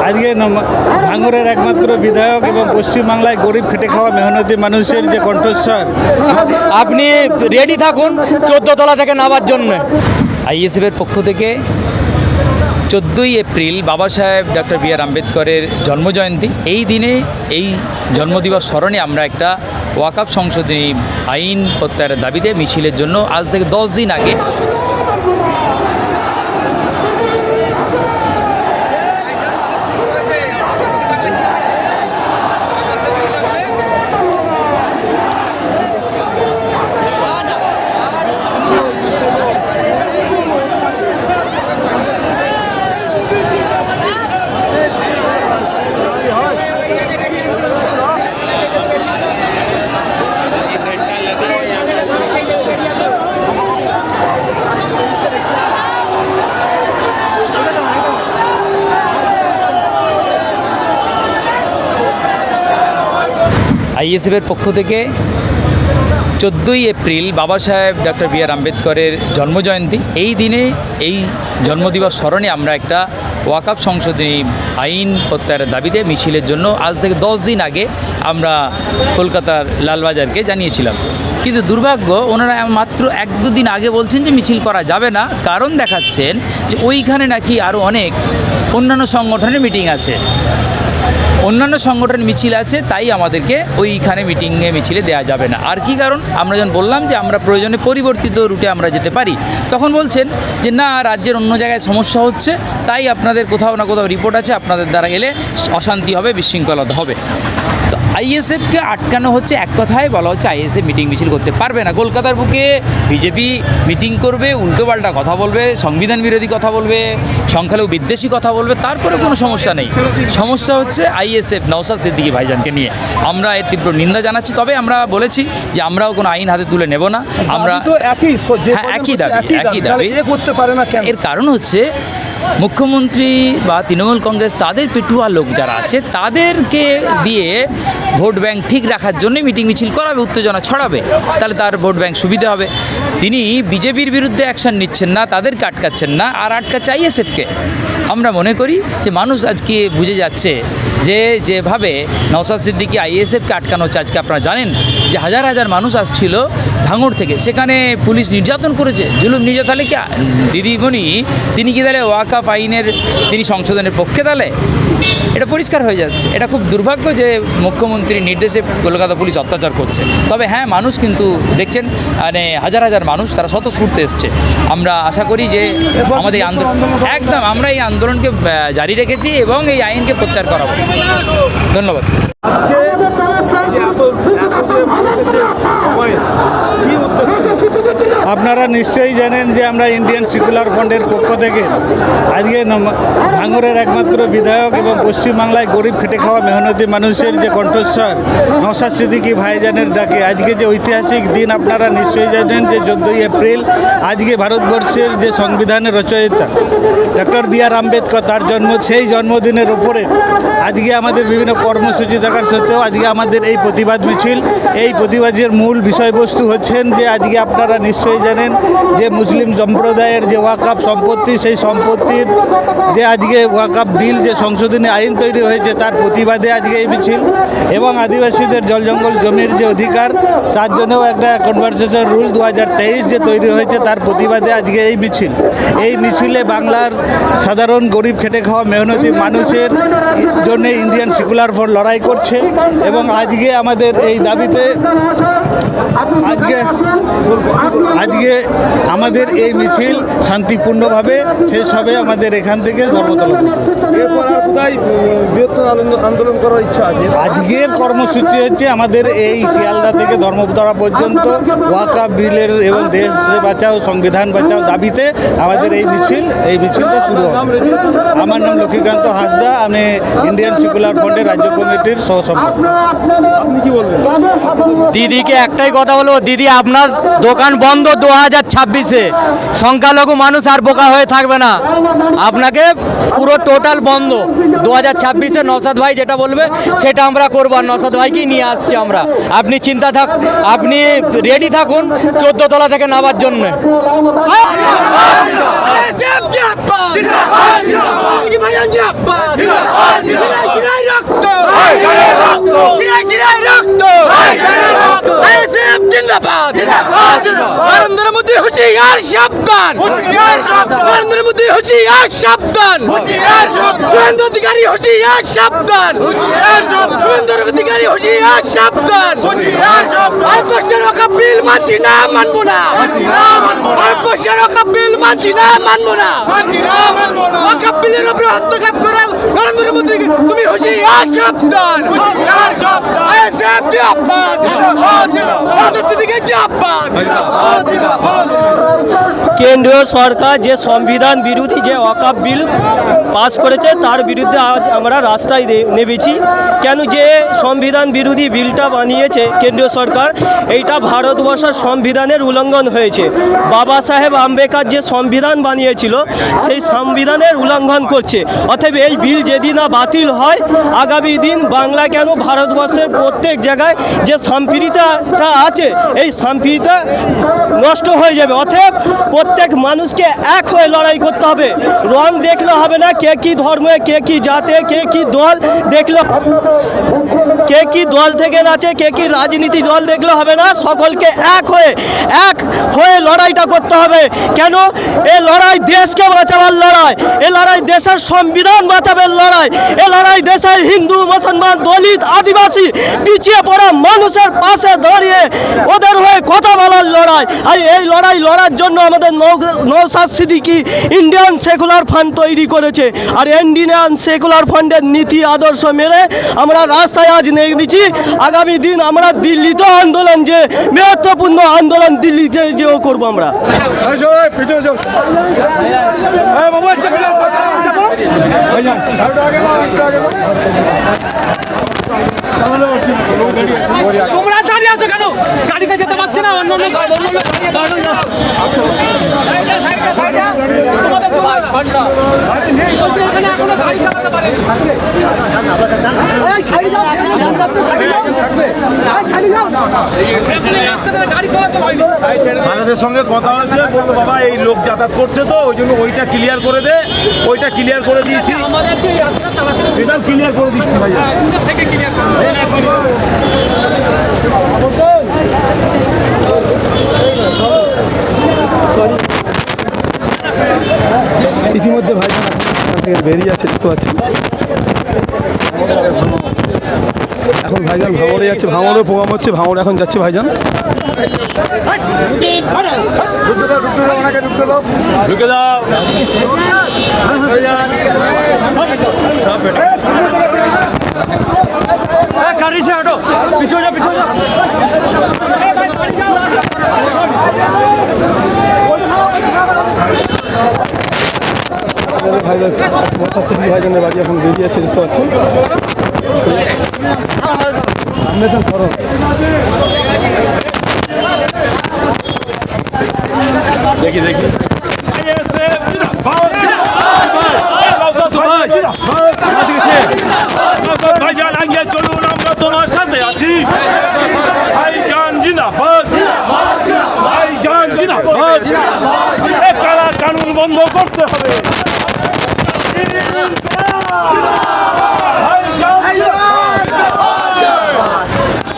আজকে ভাঙড়ের একমাত্র বিধায়ক এবং পশ্চিমবাংলায় গরিব খেটে খাওয়া মেহনতি মানুষের যে কণ্ঠস্বর, আপনি রেডি থাকুন 14 তলা থেকে নামার জন্য। আইএসএফের পক্ষ থেকে 14ই এপ্রিল বাবা সাহেব ডক্টর বি আর আম্বেদকরের জন্মজয়ন্তী, এই দিনে এই জন্মদিবস স্মরণে আমরা একটা ওয়াকফ সংশোধনী আইন প্রত্যাহারের দাবিতে মিছিলের জন্য আজ থেকে 10 দিন আগে আইএসএফের পক্ষ থেকে 14ই এপ্রিল বাবা সাহেব ডক্টর বি আর আম্বেদকরের জন্মজয়ন্তী, এই দিনে এই জন্মদিবস স্মরণে আমরা একটা ওয়াকফ সংশোধনী আইন প্রত্যাহারের দাবিতে মিছিলের জন্য আজ থেকে 10 দিন আগে আমরা কলকাতার লালবাজারকে জানিয়েছিলাম। কিন্তু দুর্ভাগ্য, ওনারা মাত্র 1-2 দিন আগে বলছেন যে মিছিল করা যাবে না, কারণ দেখাচ্ছেন যে ওইখানে নাকি আরও অনেক অন্যান্য সংগঠনের মিটিং আছে, অন্যান্য সংগঠনের মিছিল আছে, তাই আমাদেরকে ওইখানে মিছিলে দেওয়া যাবে না। আর কি কারণ? আমরা যখন বললাম যে আমরা প্রয়োজনে পরিবর্তিত রুটে আমরা যেতে পারি, তখন বলছেন যে না, রাজ্যের অন্য জায়গায় সমস্যা হচ্ছে, তাই আপনাদের কোথাও না কোথাও রিপোর্ট আছে, আপনাদের দ্বারা এলে অশান্তি হবে, বিশৃঙ্খলতা হবে। তো আইএসএফকে আটকানো হচ্ছে, এক কথায় বলা হচ্ছে আইএসএফ মিটিং মিছিল করতে পারবে না। কলকাতার বুকে বিজেপি মিটিং করবে, উল্টোপাল্টা কথা বলবে, সংবিধান বিরোধী কথা বলবে, সংখ্যালঘু বিদ্বেষী কথা বলবে, তারপরে কোনো সমস্যা নেই। সমস্যা হচ্ছে আইএসএফ নওশাদ সিদ্দিকী ভাইজানকে নিয়ে। আমরা এর তীব্র নিন্দা জানাচ্ছি। তবে আমরা বলেছি যে আমরাও কোনো আইন হাতে তুলে নেব না। আমরা একই দাবি করতে পারে না। এর কারণ হচ্ছে মুখ্যমন্ত্রী বা তৃণমূল কংগ্রেস তাদের পেটুয়া লোক যারা আছে তাদেরকে দিয়ে ভোট ব্যাংক ঠিক রাখার জন্য মিটিং মিছিল করাবে, উত্তেজনা ছড়াবে, তাহলে তার ভোট ব্যাংক সুবিধা হবে। তিনি বিজেপির বিরুদ্ধে অ্যাকশান নিচ্ছেন না, তাদেরকে আটকাচ্ছেন না, আর আটকাচ্ছে আইএসএফকে। আমরা মনে করি যে মানুষ আজকে বুঝে যাচ্ছে যে যেভাবে নওশাদ সিদ্দিকী আইএসএফকে আটকানো হচ্ছে। আজকে আপনারা জানেন যে হাজার হাজার মানুষ আসছিল ভাঙড় থেকে, সেখানে পুলিশ নির্যাতন করেছে, জুলুম নির্যাতনে কি দিদিমণি তিনি কি তাহলে ওয়াকফ আইনের তিনি সংশোধনের পক্ষে? তাহলে এটা পরিষ্কার হয়ে যাচ্ছে। এটা খুব দুর্ভাগ্য যে মুখ্যমন্ত্রীর নির্দেশে কলকাতা পুলিশ অত্যাচার করছে। তবে হ্যাঁ, মানুষ কিন্তু দেখছেন মানে হাজার হাজার মানুষ তারা স্বতঃস্ফূর্ত এসছে। আমরা আশা করি যে আমাদের এই আন্দোলন একদম আমরা এই আন্দোলনকে জারি রেখেছি এবং এই আইনকে প্রত্যাহার করাবো। ধন্যবাদ। আপনারা নিশ্চয়ই জানেন যে আমরা ইন্ডিয়ান সেকুলার ফ্রন্টের পক্ষ থেকে আজকে ভাঙড়ের একমাত্র বিধায়ক এবং পশ্চিমবাংলায় গরিব খেটে খাওয়া মেহনতি মানুষের যে কণ্ঠস্বর নওশাদ সিদ্দিকী ভাইজানের ডাকে আজকে যে ঐতিহাসিক দিন, আপনারা নিশ্চয়ই জানেন যে 14ই এপ্রিল আজকে ভারতবর্ষের যে সংবিধানের রচয়িতা ডক্টর বি আর আম্বেদকর তার সেই জন্মদিনের উপরে আজকে আমাদের বিভিন্ন কর্মসূচি থাকার সত্ত্বেও আজকে আমাদের এই প্রতিবাদ মিছিল। এই প্রতিবাদের মূল বিষয়বস্তু হচ্ছেন যে আজকে আপনারা নিশ্চয়ই জানেন যে মুসলিম সম্প্রদায়ের যে ওয়াকফ সম্পত্তি, সেই সম্পত্তির যে আজকে ওয়াকফ বিল যে সংশোধনী আইন তৈরি হয়েছে তার প্রতিবাদে আজকে এই মিছিল, এবং আদিবাসীদের জল জঙ্গল জমির যে অধিকার তার জন্যও একটা কনভারসেশন রুল 2023 যে তৈরি হয়েছে তার প্রতিবাদে আজকে এই মিছিল। এই মিছিলে বাংলার সাধারণ গরিব খেটে খাওয়া মেহনতি মানুষের জন্য ইন্ডিয়ান সেকুলার ফ্রন্ট লড়াই করছে, এবং আজকে আমাদের এই দাবিতে আজকে আমাদের এই মিছিল শান্তিপূর্ণভাবে শেষ হবে আমাদের এখান থেকে ধর্মতলা। এরপর আর কোথায় বৃহত্তর আন্দোলন করার ইচ্ছা আছে? আজকের কর্মসূচি হচ্ছে আমাদের এই শিয়ালদা থেকে ধর্মতলা পর্যন্ত ওয়াকফ বিলের এবং দেশ বাঁচাও সংবিধান বাঁচাও দাবিতে আমাদের এই মিছিলটা শুরু হবে। আমার নাম লক্ষ্মীকান্ত হাঁসদা, আমি ইন্ডিয়ান সেকুলার ফ্রন্টের রাজ্য কমিটির সহসভাপতি। আপনি কি বলবেন? দিদিকে একটাই কথা বলবো, দিদি আপনার দোকান বন্ধ 2026-এ, সংখ্যালঘু মানুষ আর বোকা হয়ে থাকবে না, আপনাকে পুরো টোটাল বন্ধ। 2026-এ নওশাদ ভাই যেটা বলবে সেটা আমরা করবো, আর নওশাদ ভাইকেই নিয়ে আসছি আমরা। আপনি রেডি থাকুন 14 তলা থেকে নামার জন্য। নরেন্দ্র মোদী হুঁশিয়ার সাবধান, নরেন্দ্র মোদী হুঁশিয়ার সাবধান, শুভেন্দু অধিকারী হুঁশিয়ার সাবধান, শুভেন্দু অধিকারী হুঁশিয়ার সাবধান। ভারতবর্ষের রক্ষা বিল মানছি না, মানবো না। ভারতবর্ষের রক্ষা বিল মানছি না, মানবো না। রক্ষা বিলের উপরে হস্তক্ষেপ করা নরেন্দ্র মোদী, তুমি হুঁশিয়ার সাবধান। আইএসএফ জিন্দাবাদ, রাজনীতি থেকে জিন্দাবাদ। কেন্দ্রীয় সরকার যে সংবিধান বিরোধী যে ওয়াকফ বিল পাস করেছে তার বিরুদ্ধে আজ আমরা রাস্তায় নেমেছি। কেন যে সংবিধান বিরোধী বিলটা বানিয়েছে কেন্দ্রীয় সরকার, এইটা ভারতবর্ষের সংবিধানের উল্লঙ্ঘন হয়েছে। বাবা সাহেব আম্বেদকর যে সংবিধান বানিয়েছিল সেই সংবিধানের উল্লঙ্ঘন করছে। অতএব এই বিল যেদিন না বাতিল হয়, আগামী দিন বাংলা কেন ভারতবর্ষের প্রত্যেক জায়গায় যে সম্প্রীতিটা আছে এই সম্প্রীতিটা নষ্ট হয়ে যাবে। অতএব প্রত্যেক মানুষকে এক হয়ে লড়াই করতে হবে। রং দেখলে হবে না, কে কি ধর্মে, কে কি জাতে, কে কি দল দেখলে, কে কি দল থেকে নাচে, কে কি রাজনীতি দল দেখলে হবে না। সকলকে এক হয়ে লড়াইটা করতে হবে। কেন এই লড়াই দেশকে বাঁচাবার লড়াই, এ লড়াই দেশের সংবিধান বাঁচাবার লড়াই, এ লড়াই দেশের হিন্দু মুসলমান দলিত আদিবাসী পিছিয়ে পড়া মানুষের পাশে দাঁড়িয়ে ওদের হয়ে কথা বলার লড়াই। আর এই লড়াই লড়ার জন্য আমাদের Naushad Siddiqui Indian secular fund তৈরি করেছে। আর ইন্ডিয়ান সেকুলার ফান্ডের নীতি আদর্শ মেনে আমরা রাস্তায় আজ নেমেছি। আগামী দিন আমরা দিল্লিতে আন্দোলন, যে মহত্বপূর্ণ আন্দোলন দিল্লিতে যেও করবো আমরা। তোমরা দাঁড়িয়ে আছো কেন? গাড়িতে যেতে পারছে না, অন্য লোক সারাদের সঙ্গে কথা হয়েছে, বললো বাবা এই লোক যাতায়াত করছে তো ওই জন্য ওইটা ক্লিয়ার করে দে, ওইটা ক্লিয়ার করে দিয়েছি, এটা ক্লিয়ার করে দিচ্ছি ভাই। ইতিমধ্যে ভাইজান এখান থেকে বেরিয়ে আছে, দেখতে পাচ্ছেন। এখন ভাইজান ভাঙড়ে যাচ্ছে, ভাঙড়ের প্রোগ্রাম হচ্ছে, ভাঙড়ে এখন যাচ্ছে ভাইজান। ঢুকে দাও গাড়ি সে হটো, পিছনে যা, পিছনে যা। ভাইজানের বাড়ি এখন বেরিয়ে যাচ্ছে, দেখতে পাচ্ছেন। সামনে তো ধরো, দেখি ভাইজান আগে চলুন, আমরা তোমার সাথে আছি। ভাইজান জিন্দাবাদ, ভাইজান জিন্দাবাদ। কালা কানুন বন্ধ করতে হবে।